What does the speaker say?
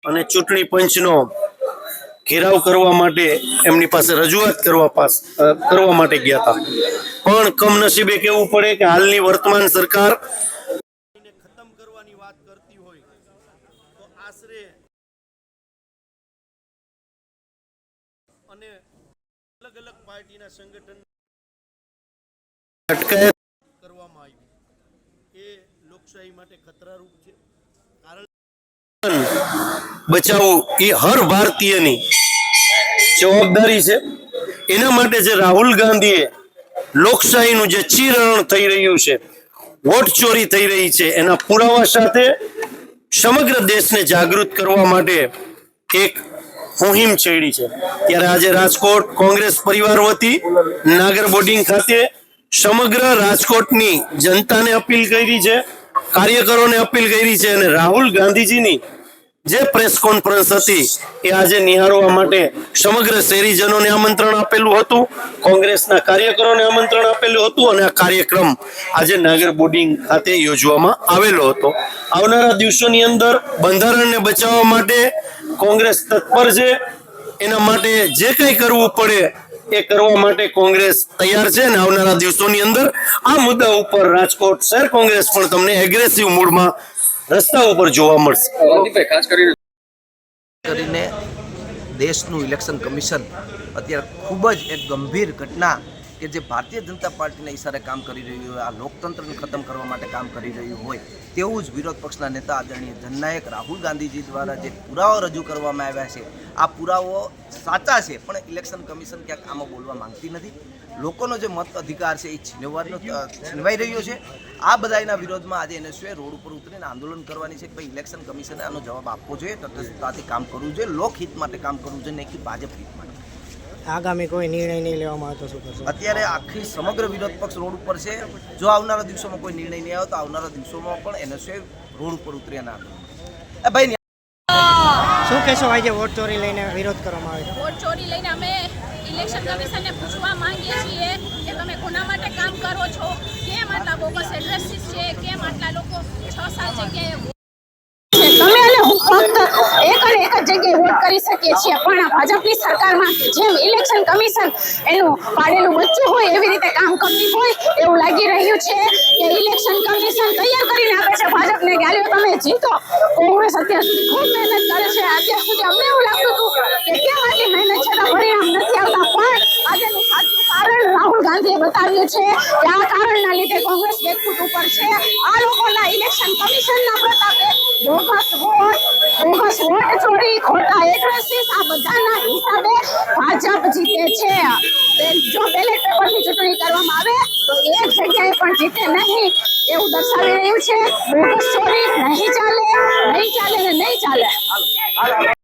અને ચૂંટણી પંચનો ઘેરાવ કરવા માટે એમની પાસે રજૂઆત કરવા માટે ગયા હતા, પણ કમનસીબે કહેવું પડે કે હાલની વર્તમાન સરકાર ખતમ કરવાની વાત કરતી હોય તો આશરે અને અલગ અલગ પાર્ટીના સંગઠન અટકાયત કરવામાં આવી એ લોકશાહી માટે ખતરારૂપ છે। કારણ બચાવવું એ હર ભારતીયની જવાબદારી છે। એના માટે જે રાહુલ ગાંધીએ લોકશાહીનું જે ચીરહરણ થઈ રહ્યું છે, વોટ ચોરી થઈ રહી છે, એના પુરાવા સાથે સમગ્ર દેશને જાગૃત કરવા માટે એક મુહિમ છેડી છે। ત્યારે આજે રાજકોટ કોંગ્રેસ પરિવાર વતી નાગર બોર્ડિંગ ખાતે સમગ્ર રાજકોટની જનતાને અપીલ કરી છે, કાર્યકરોને અપીલ કરી છે અને રાહુલ ગાંધીજીની જે પ્રેસ કોન્ફરન્સ હતી એ આજે નિહાળવા માટે સમગ્ર શહેરીજનોને આમંત્રણ આપેલું હતું, કોંગ્રેસના કાર્યકરોને આમંત્રણ આપેલું હતું અને આ કાર્યક્રમ આજે નાગર બોર્ડિંગ ખાતે યોજવામાં આવેલો હતો। આવનારા દિવસોની અંદર બંધારણને બચાવવા માટે કોંગ્રેસ તત્પર છે। એના માટે જે કંઈ કરવું પડે એ કરવા માટે કોંગ્રેસ તૈયાર છે અને આવનારા દિવસોની અંદર આ મુદ્દા ઉપર રાજકોટ શહેર કોંગ્રેસ પણ તમને એગ્રેસિવ મૂડમાં રસ્તા ઉપર જોવા મળશે। ખાસ કરીને દેશનું ઇલેક્શન કમિશન અત્યારે ખૂબ જ એક ગંભીર ઘટના કે જે ભારતીય જનતા પાર્ટીના ઈશારે કામ કરી રહ્યું હોય, આ લોકતંત્રને ખતમ કરવા માટે કામ કરી રહ્યું હોય તેવું જ વિરોધ પક્ષના નેતા આદરણીય જનનાયક રાહુલ ગાંધીજી દ્વારા જે પુરાવો રજૂ કરવામાં આવ્યા છે, આ પુરાવો સાચા છે પણ ઇલેક્શન કમિશન ક્યાંક આમાં બોલવા માંગતી નથી। લોકોનો જે મત અધિકાર છે એ છીનવાઈ રહ્યો છે। આ બધાના વિરોધમાં આજે એનએસયુએ રોડ ઉપર ઉતરીને આંદોલન કરવાની છે કે ભાઈ ઇલેક્શન કમિશને આનો જવાબ આપવો જોઈએ, તટસ્થતાથી કામ કરવું જોઈએ, લોકહિત માટે કામ કરવું જોઈએ, નહીં કે ભાજપ હિત માટે। આગામી કોઈ નિર્ણય નહીં લેવામાં આવે તો શું કરશો? અત્યારે આખી સમગ્ર વિરોધ પક્ષ રોડ ઉપર છે। જો આવનારા દિવસોમાં કોઈ નિર્ણય નહીં આવે તો આવનારા દિવસોમાં પણ એનએસયુએ રોડ ઉપર ઉતરી અને આંદોલન ભાઈ શું કહેશો? આજે વોટ ચોરી લઈને વિરોધ કરવામાં આવે છે। વોટ ચોરી લઈને અમે ઇલેક્શન કમિશનને પૂછવા માંગીએ છીએ કે તમે કોના માટે કામ કરો છો, કેમ આટલા બોગસ એડ્રેસીસ છે, કેમ આટલા લોકો 6 સાલ જગ્યાએ તમે અને હું ફક્ત એક અને એક જ જગ્યાએ વોટ કરી શકીએ છીએ, પણ ભાજપની સરકારમાં જેમ ઇલેક્શન કમિશન એનું પાડેલું બચ્ચું હોય એવી રીતે કામ કરતી હોય એવું લાગી રહ્યું છે કે ઇલેક્શન કમિશન તૈયાર કરીને આપે છે ભાજપને કે આલ્યો તમે જીતો। કોંગ્રેસ અત્યાર સુધી ખૂબ મહેનત કરે છે, અત્યાર સુધી અમને એવું લાગતું હતું કે કેમ આટલી મહેનત છતાં પરિણામ નથી આવતા, પણ આજેનું સાચું કારણ રાહુલ ગાંધીએ બતાવ્યું છે કે આ કારણના લીધે કોંગ્રેસ બેકફૂટ ઉપર છે। આ લોકોના ઇલેક્શન કમિશનના પ્રતાપે બોગસ વોટ ચોરી, ખોટા એડ્રેસીસ, આ બધાના હિસાબે ભાજપ જીતે છે। જો બેલેટ પેપરની ચૂંટણી કરવામાં આવે તો એક જગ્યાએ પણ જીતે નહીં એવું દર્શાવી રહ્યું છે। બોગસ ચોરી નહીં ચાલે ને નહીં ચાલે।